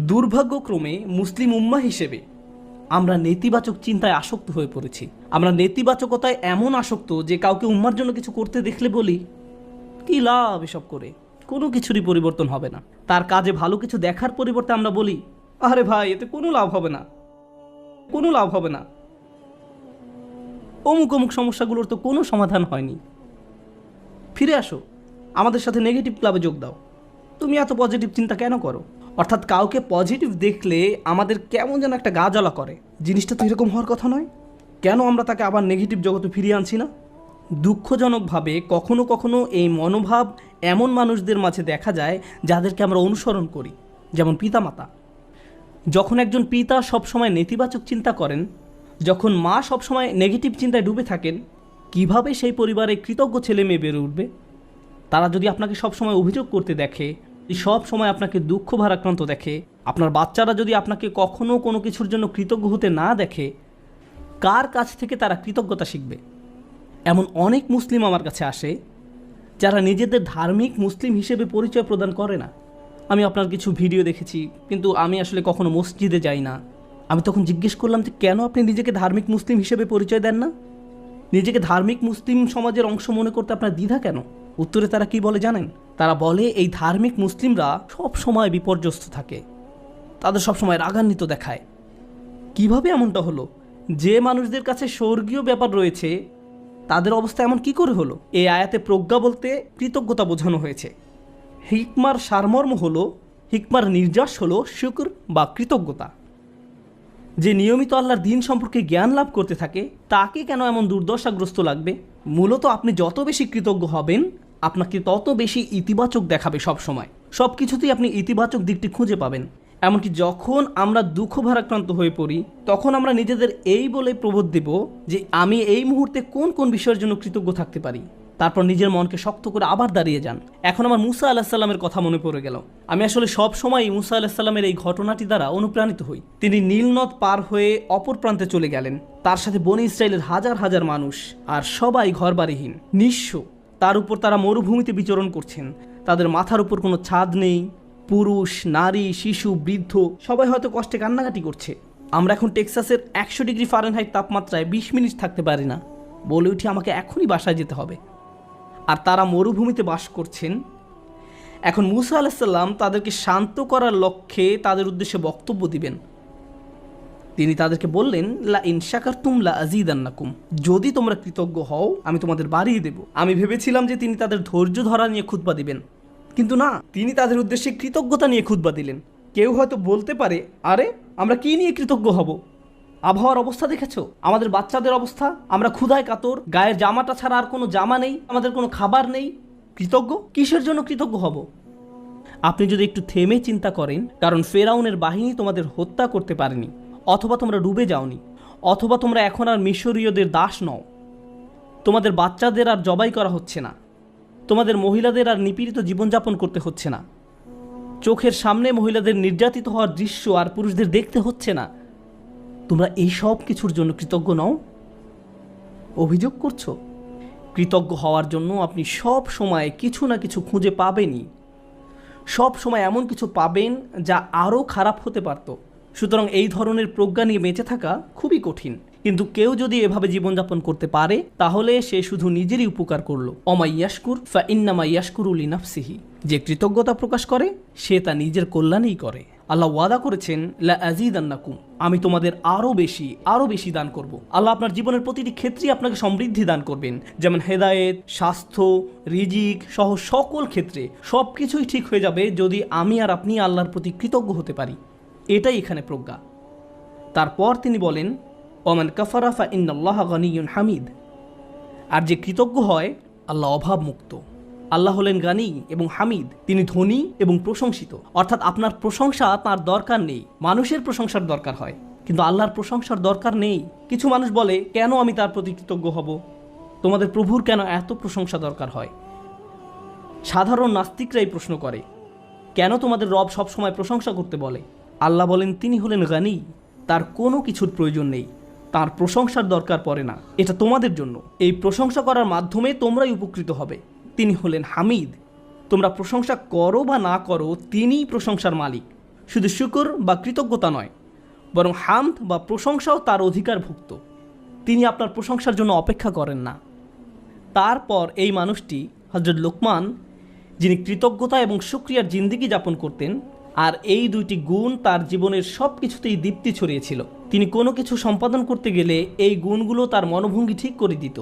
দুর্ভাগ্যক্রমে মুসলিম উম্মাহ হিসেবে আমরা নেতিবাচক চিন্তায় আসক্ত হয়ে পড়েছি। আমরা নেতিবাচকতায় এমন আসক্ত যে কাউকে উম্মার জন্য কিছু করতে দেখলে বলি, কি লাভ এসব করে, কোনো কিছুরই পরিবর্তন হবে না। তার কাজে ভালো কিছু দেখার পরিবর্তে আমরা বলি, আরে ভাই এতে কোনো লাভ হবে না, কোনো লাভ হবে না, অমুক অমুক সমস্যাগুলোর তো কোনো সমাধান হয়নি। ফিরে আসো, আমাদের সাথে নেগেটিভ ক্লাবে যোগ দাও, তুমি এত পজিটিভ চিন্তা কেন করো? অর্থাৎ কাউকে পজিটিভ দেখলে আমাদের কেমন যেন একটা গা জ্বালা করে। জিনিসটা তো এরকম হওয়ার কথা নয়, কেন আমরা তাকে আবার নেগেটিভ জগতে ফিরিয়ে আনছি না? দুঃখজনকভাবে কখনো কখনো এই মনোভাব এমন মানুষদের মাঝে দেখা যায় যাদেরকে আমরা অনুসরণ করি, যেমন পিতামাতা। যখন একজন পিতা সবসময় নেতিবাচক চিন্তা করেন, যখন মা সবসময় নেগেটিভ চিন্তায় ডুবে থাকেন, কিভাবে সেই পরিবারে কৃতজ্ঞ ছেলে মেয়ে বেড়ে উঠবে? তারা যদি আপনাকে সবসময় অভিযোগ করতে দেখে, সব সময় আপনাকে দুঃখ ভারাক্রান্ত দেখে, আপনার বাচ্চারা যদি আপনাকে কখনো কোনো কিছুর জন্য কৃতজ্ঞ হতে না দেখে, কার কাছ থেকে তারা কৃতজ্ঞতা শিখবে? এমন অনেক মুসলিম আমার কাছে আসে যারা নিজেদের ধার্মিক মুসলিম হিসেবে পরিচয় প্রদান করে না। আমি আপনার কিছু ভিডিও দেখেছি, কিন্তু আমি আসলে কখনো মসজিদে যাই না। আমি তখন জিজ্ঞেস করলাম যে কেন আপনি নিজেকে ধার্মিক মুসলিম হিসেবে পরিচয় দেন না? নিজেকে ধার্মিক মুসলিম সমাজের অংশ মনে করতে আপনার দ্বিধা কেন? উত্তরে তারা কি বলে জানেন? তারা বলে এই ধার্মিক মুসলিমরা সব সময় বিপর্যস্ত থাকে, তাদের সবসময় রাগান্বিত দেখায়। কিভাবে এমনটা হলো? যে মানুষদের কাছে স্বর্গীয় ব্যাপার রয়েছে তাদের অবস্থা এমন কি করে হলো? এই আয়াতে প্রজ্ঞা বলতে কৃতজ্ঞতা বোঝানো হয়েছে। হিকমার সারমর্ম হলো, হিকমার নির্যাস হলো শুকর বা কৃতজ্ঞতা। যে নিয়মিত আল্লাহর দিন সম্পর্কে জ্ঞান লাভ করতে থাকে তাকে কেন এমন দুর্দশাগ্রস্ত লাগবে? মূলত আপনি যত বেশি কৃতজ্ঞ হবেন, আপনাকে তত বেশি ইতিবাচক দেখাবে। সব সময় সব কিছুতেই আপনি ইতিবাচক দিকটি খুঁজে পাবেন। এমনকি যখন আমরা দুঃখ ভারাক্রান্ত হয়ে পড়ি, তখন আমরা নিজেদের এই বলে প্রবোধ দেব যে আমি এই মুহূর্তে কোন কোন বিষয়ের জন্য কৃতজ্ঞ থাকতে পারি। তারপর নিজের মনকে শক্ত করে আবার দাঁড়িয়ে যান। এখন আমার মুসা আলাহিসাল্লামের কথা মনে পড়ে গেল। আমি আসলে সব সময় মুসা আলাহিসাল্লামের এই ঘটনাটি দ্বারা অনুপ্রাণিত হই। তিনি নীল নদ পার হয়ে অপর প্রান্তে চলে গেলেন। তার সাথে বনি ইসরায়েলের হাজার হাজার মানুষ, আর সবাই ঘরবাড়িহীন, নিঃস্ব। তার উপর তারা মরুভূমিতে বিচরণ করছেন। তাদের মাথার উপর কোনো ছাদ নেই। পুরুষ, নারী, শিশু, বৃদ্ধ সবাই হয়তো কষ্টে কান্নাকাটি করছে। আমরা এখন টেক্সাসের 100 ডিগ্রি ফারেনহাইট তাপমাত্রায় 20 মিনিট থাকতে পারি না, বলে উঠি আমাকে এখনই বাসায় যেতে হবে। আর তারা মরুভূমিতে বাস করছেন। এখন মুসা আলাইসাল্লাম তাদেরকে শান্ত করার লক্ষ্যে তাদের উদ্দেশ্যে বক্তব্য দিবেন। তিনি তাদেরকে বললেন, লা ইন শাকারতুম লা আযীদান্নাকুম, যদি তোমরা কৃতজ্ঞ হও আমি তোমাদের বাড়িয়ে দেব। আমি ভেবেছিলাম যে তিনি তাদের ধৈর্য ধরা নিয়ে খুতবা দিবেন, কিন্তু না, তিনি তাদের উদ্দেশ্যে কৃতজ্ঞতা নিয়ে খুতবা দিলেন। কেউ হয়তো বলতে পারে, আরে আমরা কি নিয়ে কৃতজ্ঞ হব? আবহাওয়ার অবস্থা দেখেছো, আমাদের বাচ্চাদের অবস্থা, আমরা ক্ষুধায় কাতর, গায়ের জামাটা ছাড়া আর কোনো জামা নেই, আমাদের কোনো খাবার নেই। কৃতজ্ঞ কিসের জন্য কৃতজ্ঞ হব? আপনি যদি একটু থেমে চিন্তা করেন, কারণ ফেরাউনের বাহিনী তোমাদের হত্যা করতে পারেনি, অথবা তোমরা ডুবে যাওনি, অথবা তোমরা এখন আর মিশরীয়দের দাস নও, তোমাদের বাচ্চাদের আর জবাই করা হচ্ছে না, তোমাদের মহিলাদের আর নিপীড়িত জীবনযাপন করতে হচ্ছে না, চোখের সামনে মহিলাদের নির্যাতিত হওয়ার দৃশ্য আর পুরুষদের দেখতে হচ্ছে না, তোমরা এই সব কিছুর জন্য কৃতজ্ঞ নও? অভিযোগ করছো? কৃতজ্ঞ হওয়ার জন্য আপনি সব সময় কিছু না কিছু খুঁজে পাবেনই। সব সময় এমন কিছু পাবেন যা আরও খারাপ হতে পারত। সুতরাং এই ধরনের প্রজ্ঞা নিয়ে বেঁচে থাকা খুবই কঠিন। কিন্তু কেউ যদি এভাবে জীবনযাপন করতে পারে, তাহলে সে শুধু নিজেরই উপকার করলো। অমাই ইয়াশকুর ফা ইন্নামা ইয়াশকুরু লিনাফসিহি, যে কৃতজ্ঞতা প্রকাশ করে সে তা নিজের কল্যাণেই করে। আল্লাহ ওয়াদা করেছেন, লা আযীদান্নাকুম, আমি তোমাদের আরও বেশি দান করব। আল্লাহ আপনার জীবনের প্রতিটি ক্ষেত্রেই আপনাকে সমৃদ্ধি দান করবেন, যেমন হেদায়েত, স্বাস্থ্য, রিজিক সহ সকল ক্ষেত্রে সব কিছুই ঠিক হয়ে যাবে যদি আমি আর আপনি আল্লাহর প্রতি কৃতজ্ঞ হতে পারি। এটাই এখানে প্রজ্ঞা। তারপর তিনি বলেন, ওমান কাফারা ফা ইন্নাল্লাহা গানিয়্যুন হামিদ, আর যে কৃতজ্ঞ হয় আল্লাহ অভাব মুক্ত। আল্লাহ হলেন গানি এবং হামিদ, তিনি ধনী এবং প্রশংসিত। অর্থাৎ আপনার প্রশংসা তার দরকার নেই, মানুষের প্রশংসার দরকার হয়, কিন্তু আল্লাহর প্রশংসার দরকার নেই। কিছু মানুষ বলে, কেন আমি তার প্রতি কৃতজ্ঞ হব? তোমাদের প্রভুর কেন এত প্রশংসা দরকার হয়? সাধারণ নাস্তিকরাই প্রশ্ন করে, কেন তোমাদের রব সবসময় প্রশংসা করতে বলে? আল্লাহ বলেন, তিনি হলেন গানি, তার কোনো কিছুর প্রয়োজন নেই, তার প্রশংসার দরকার পড়ে না। এটা তোমাদের জন্য, এই প্রশংসা করার মাধ্যমে তোমরাই উপকৃত হবে। তিনি হলেন হামিদ, তোমরা প্রশংসা করো বা না করো, তিনিই প্রশংসার মালিক। শুধু শুকর বা কৃতজ্ঞতা নয়, বরং হামদ বা প্রশংসাও তার অধিকারভুক্ত। তিনি আপনার প্রশংসার জন্য অপেক্ষা করেন না। তারপর এই মানুষটি হযরত লোকমান, যিনি কৃতজ্ঞতা এবং শুকরিয়ার জিন্দেগি যাপন করতেন, আর এই দুইটি গুণ তার জীবনের সব কিছুতেই দীপ্তি ছড়িয়েছিল। তিনি কোনো কিছু সম্পাদন করতে গেলে এই গুণগুলো তার মনোভঙ্গি ঠিক করে দিত।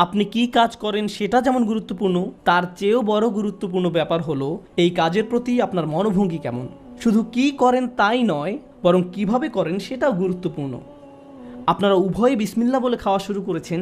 আপনি কি কাজ করেন সেটা যেমন গুরুত্বপূর্ণ, তার চেয়েও বড় গুরুত্বপূর্ণ ব্যাপার হলো এই কাজের প্রতি আপনার মনোভঙ্গি কেমন। শুধু কি করেন তাই নয়, বরং কিভাবে করেন সেটাও গুরুত্বপূর্ণ। আপনারা উভয়ে বিসমিল্লাহ বলে খাওয়া শুরু করেছেন,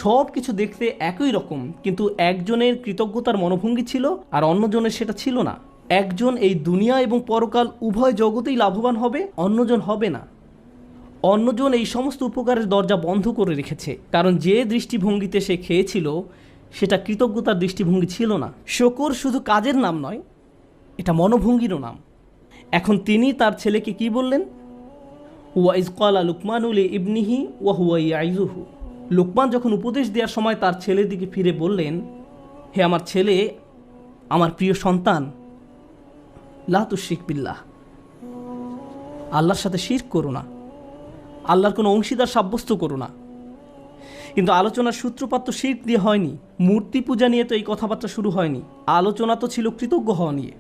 সব কিছু দেখতে একই রকম, কিন্তু একজনের কৃতজ্ঞতার মনোভঙ্গি ছিল আর অন্যজনের সেটা ছিল না। একজন এই দুনিয়া এবং পরকাল উভয় জগতেই লাভবান হবে, অন্যজন হবে না। অন্যজন এই সমস্ত উপকারের দরজা বন্ধ করে রেখেছে, কারণ যে দৃষ্টিভঙ্গিতে সে খেয়েছিল সেটা কৃতজ্ঞতার দৃষ্টিভঙ্গি ছিল না। শুকর শুধু কাজের নাম নয়, এটা মনোভঙ্গিরও নাম। এখন তিনি তার ছেলেকে কি বললেন? ওয়াইজ ক্বালা লুকমানু লিইবনিহি ওয়া হুয়া ইয়াইযুহু। লোকমান যখন উপদেশ দেওয়ার সময় তার ছেলের দিকে ফিরে বললেন, হে আমার ছেলে, আমার প্রিয় সন্তান, লা তুশরিক বিল্লাহ, আল্লাহর সাথে শিরক করো না, আল্লাহর কোনো অংশীদার সাব্যস্ত করো না। কিন্তু আলোচনার সূত্রপাত তো শিরক দিয়ে হয়নি, মূর্তি পূজা নিয়ে তো এই কথাবার্তা শুরু হয়নি। আলোচনা তো ছিল কৃতজ্ঞ হওয়া নিয়ে।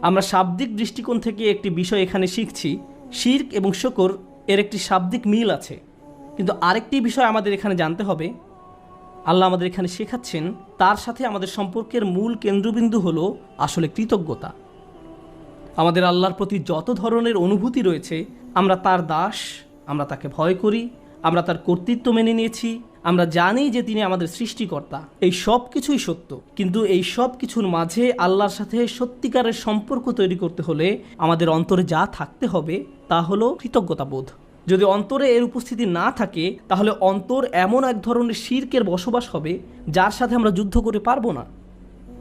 আমরা শাব্দিক দৃষ্টিকোণ থেকে একটি বিষয় এখানে শিখছি, শিরক এবং শুকর এর একটি শাব্দিক মিল আছে। কিন্তু আরেকটি বিষয় আমাদের এখানে জানতে হবে, আল্লাহ আমাদের এখানে শেখাচ্ছেন তার সাথে আমাদের সম্পর্কের মূল কেন্দ্রবিন্দু হলো আসলে কৃতজ্ঞতা। আমাদের আল্লাহর প্রতি যত ধরনের অনুভূতি রয়েছে, আমরা তার দাস, আমরা তাকে ভয় করি, আমরা তার কর্তৃত্ব মেনে নিয়েছি, আমরা জানি যে তিনি আমাদের সৃষ্টিকর্তা, এই সব কিছুই সত্য। কিন্তু এই সব কিছুর মাঝে আল্লাহর সাথে সত্যিকারের সম্পর্ক তৈরি করতে হলে আমাদের অন্তরে যা থাকতে হবে তা হলো কৃতজ্ঞতাবোধ। যদি অন্তরে এর উপস্থিতি না থাকে, তাহলে অন্তর এমন এক ধরনের শিরকের বসবাস হবে যার সাথে আমরা যুদ্ধ করে পারবো না।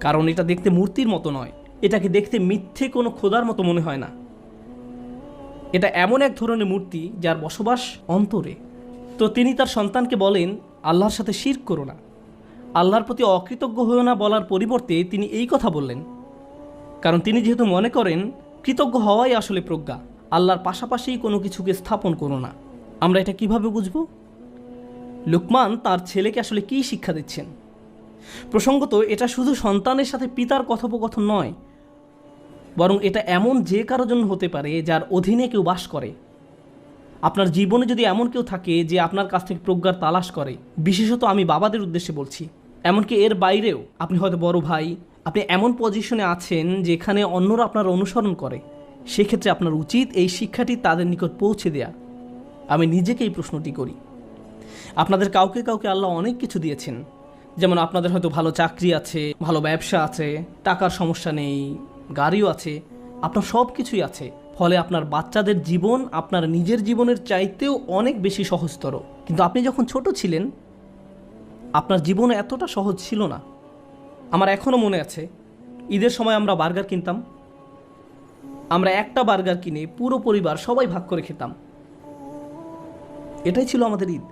কারণ এটা দেখতে মূর্তির মতো নয়, এটাকে দেখতে মিথ্যে কোনো খোদার মতো মনে হয় না। এটা এমন এক ধরনের মূর্তি যার বসবাস অন্তরে। তো তিনি তার সন্তানকে বলেন, আল্লাহর সাথে শিরক করো না, আল্লাহর প্রতি অকৃতজ্ঞ হয়েও না বলার পরিবর্তে তিনি এই কথা বললেন, কারণ তিনি যেহেতু মনে করেন কৃতজ্ঞ হওয়াই আসলে প্রজ্ঞা, আল্লাহর পাশাপাশি কোনো কিছুকে স্থাপন করো না। আমরা এটা কিভাবে বুঝব? লুকমান তার ছেলেকে আসলে কী শিক্ষা দিচ্ছেন? প্রসঙ্গত এটা শুধু সন্তানের সাথে পিতার কথোপকথন নয়, বরং এটা এমন যে কারো জন্য হতে পারে যার অধীনে কেউ বাস করে। আপনার জীবনে যদি এমন কেউ থাকে যে আপনার কাছ থেকে প্রজ্ঞার তালাশ করে, বিশেষত আমি বাবাদের উদ্দেশ্যে বলছি, এমনকি এর বাইরেও আপনি হয়তো বড় ভাই, আপনি এমন পজিশনে আছেন যেখানে অন্যরা আপনার অনুসরণ করে, সেক্ষেত্রে আপনার উচিত এই শিক্ষাটি তাদের নিকট পৌঁছে দেয়া। আমি নিজেকে এই প্রশ্নটি করি। আপনাদের কাউকে কাউকে আল্লাহ অনেক কিছু দিয়েছেন, যেমন আপনাদের হয়তো ভালো চাকরি আছে, ভালো ব্যবসা আছে, টাকার সমস্যা নেই, গাড়িও আছে, আপনার সব কিছুই আছে। ফলে আপনার বাচ্চাদের জীবন আপনার নিজের জীবনের চাইতেও অনেক বেশি সহজতর। কিন্তু আপনি যখন ছোট ছিলেন, আপনার জীবন এতটা সহজ ছিল না। আমার এখনও মনে আছে, ঈদের সময় আমরা বার্গার কিনতাম। আমরা একটা বার্গার কিনে পুরো পরিবার সবাই ভাগ করে খেতাম। এটাই ছিল আমাদের ঈদ।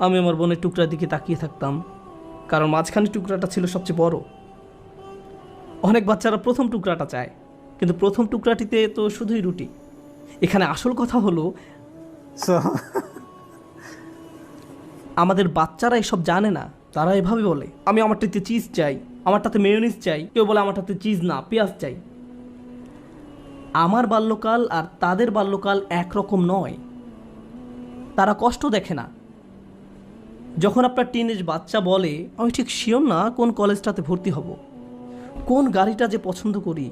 আমি আমার বোনের টুকরার দিকে তাকিয়ে থাকতাম, কারণ মাঝখানে টুকরাটা ছিল সবচেয়ে বড়। অনেক বাচ্চারা প্রথম টুকরাটা চায়, কিন্তু প্রথম টুকরাটিতে তো শুধুই রুটি। এখানে আসল কথা হলো আমাদের বাচ্চারা এসব জানে না। তারা এভাবে বলে, আমি আমারটাতে চিজ চাই, আমারটাতে মেয়োনিজ চাই, কেউ বলে আমারটাতে চিজ না, পেঁয়াজ চাই। আমার বাল্যকাল আর তাদের বাল্যকাল একরকম নয়। তারা কষ্ট দেখে না। যখন আপনার টিনেজ বাচ্চা বলে, আমি ঠিক শিওর না কোন কলেজটাতে ভর্তি হব, কোন গাড়িটা যে পছন্দ করি,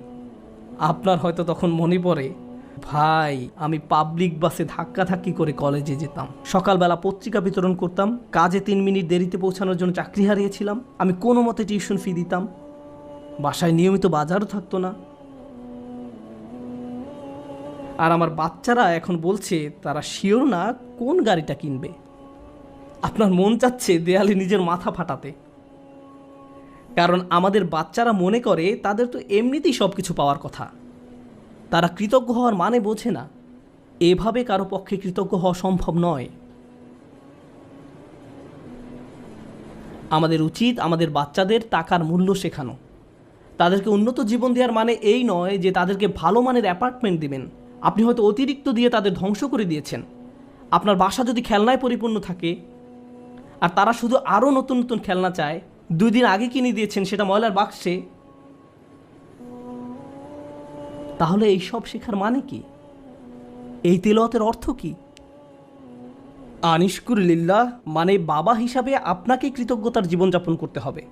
আপনার হয়তো তখন মনে পড়ে, ভাই আমি পাবলিক বাসে ধাক্কাধাক্কি করে কলেজে যেতাম, সকালবেলা পত্রিকা বিতরণ করতাম, কাজে 3 মিনিট দেরিতে পৌঁছানোর জন্য চাকরি হারিয়েছিলাম, আমি কোনো মতে টিউশন ফি দিতাম, বাসায় নিয়মিত বাজারও থাকতো না। আর আমার বাচ্চারা এখন বলছে তারা শিওর না কোন গাড়িটা কিনবে। আপনার মন চাচ্ছে দেয়ালে নিজের মাথা ফাটাতে, কারণ আমাদের বাচ্চারা মনে করে তাদের তো এমনিতেই সব কিছু পাওয়ার কথা। তারা কৃতজ্ঞ হওয়ার মানে বোঝে না। এভাবে কারো পক্ষে কৃতজ্ঞ হওয়া সম্ভব নয়। আমাদের উচিত আমাদের বাচ্চাদের টাকার মূল্য শেখানো, তাদেরকে উন্নত জীবন দেওয়ার মানে এই নয় যে তাদেরকে ভালো মানের অ্যাপার্টমেন্ট দিবেন। আপনি হয়তো অতিরিক্ত দিয়ে তাদের ধ্বংস করে দিয়েছেন। আপনার বাসা যদি খেলনায় পরিপূর্ণ থাকে আর তারা শুধু আরও নতুন নতুন খেলনা চায়, 2 দিন আগে কিনে দিয়েছেন সেটা ময়লার বাক্সে, তাহলে এই সব শেখার মানে কি? এই তিলাওয়াতের অর্থ কি? আনিশকুরিল্লাহ মানে বাবা হিসাবে আপনাকে কৃতজ্ঞতার জীবনযাপন করতে হবে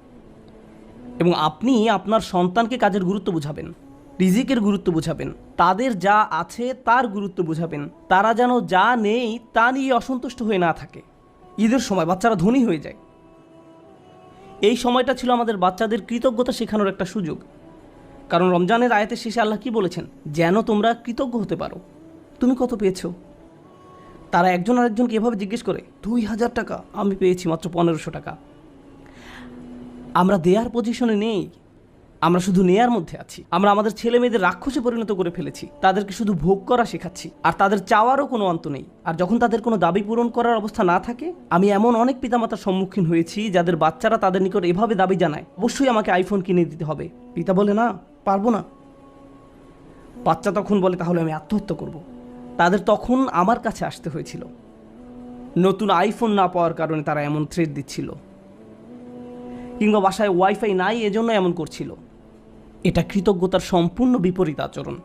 এবং আপনি আপনার সন্তানকে কাজের গুরুত্ব বোঝাবেন, রিজিকের গুরুত্ব বোঝাবেন, তাদের যা আছে তার গুরুত্ব বোঝাবেন। তারা যেন যা নেই তা নিয়ে অসন্তুষ্ট হয়ে না থাকে। ঈদের সময় বাচ্চারা ধনী হয়ে যায়। এই সময়টা ছিল আমাদের বাচ্চাদের কৃতজ্ঞতা শেখানোর একটা সুযোগ। কারণ রমজানের আয়াতের শেষে আল্লাহ কি বলেছেন? যেন তোমরা কৃতজ্ঞ হতে পারো। তুমি কত পেয়েছো? তারা একজন আরেকজনকে এভাবে জিজ্ঞেস করে, 2000 টাকা। আমি পেয়েছি মাত্র 1500 টাকা। আমরা দেয়ার পজিশনে নেই, আমরা শুধু নেয়ার মধ্যে আছি। আমরা আমাদের ছেলে মেয়েদের রাক্ষসে পরিণত করে ফেলেছি। তাদেরকে শুধু ভোগ করা শেখাচ্ছি, আর তাদের চাওয়ারও কোনো অন্ত নেই। আর যখন তাদের কোনো দাবি পূরণ করার অবস্থা না থাকে, আমি এমন অনেক পিতামাতার সম্মুখীন হয়েছি যাদের বাচ্চারা তাদের নিকট এভাবে দাবি জানায়, অবশ্যই আমাকে আইফোন কিনে দিতে হবে। পিতা বলে, না, পারবো না। বাচ্চা তখন বলে, তাহলে আমি আত্মহত্যা করব। তাদের তখন আমার কাছে আসতে হয়েছিল। নতুন আইফোন না পাওয়ার কারণে তারা এমন থ্রেট দিচ্ছিল, কিংবা বাসায় ওয়াইফাই নাই এজন্য এমন করছিল। এটা কৃতজ্ঞতার সম্পূর্ণ বিপরীত আচরণ।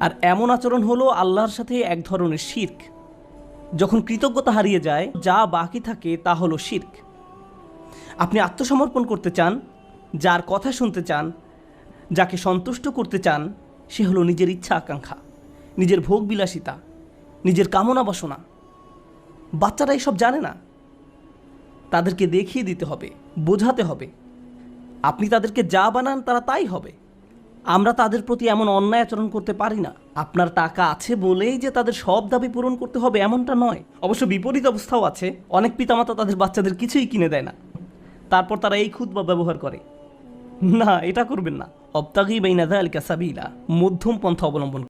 আর এমন আচরণ হলো আল্লাহর সাথে এক ধরনের শিরক। যখন কৃতজ্ঞতা হারিয়ে যায়, যা বাকি থাকে তা হলো শিরক। আপনি আত্মসমর্পণ করতে চান, যার কথা শুনতে চান, যাকে সন্তুষ্ট করতে চান, সে হলো নিজের ইচ্ছা আকাঙ্ক্ষা, নিজের ভোগ বিলাসিতা, নিজের কামনা বাসনা। বাচ্চারা এসব জানে না। তাদেরকে দেখিয়ে দিতে হবে, বোঝাতে হবে। আপনি তাদেরকে যা বানান তারা তাই হবে। আমরা তাদের প্রতি এমন অন্যায় আচরণ করতে পারি না। আপনার টাকা আছে বলেই যে তাদের সব দাবি পূরণ করতে হবে এমনটা নয়। অবশ্য বিপরীত অবস্থাও আছে। অনেক পিতামাতা তাদের বাচ্চাদের কিছুই কিনে দেয় না, তারপর তারা এই খুতবা ব্যবহার করে। না, এটা করবেন না। অবতাগি বাইনা যালিকা সাবিলা, মধ্যম পন্থা অবলম্বন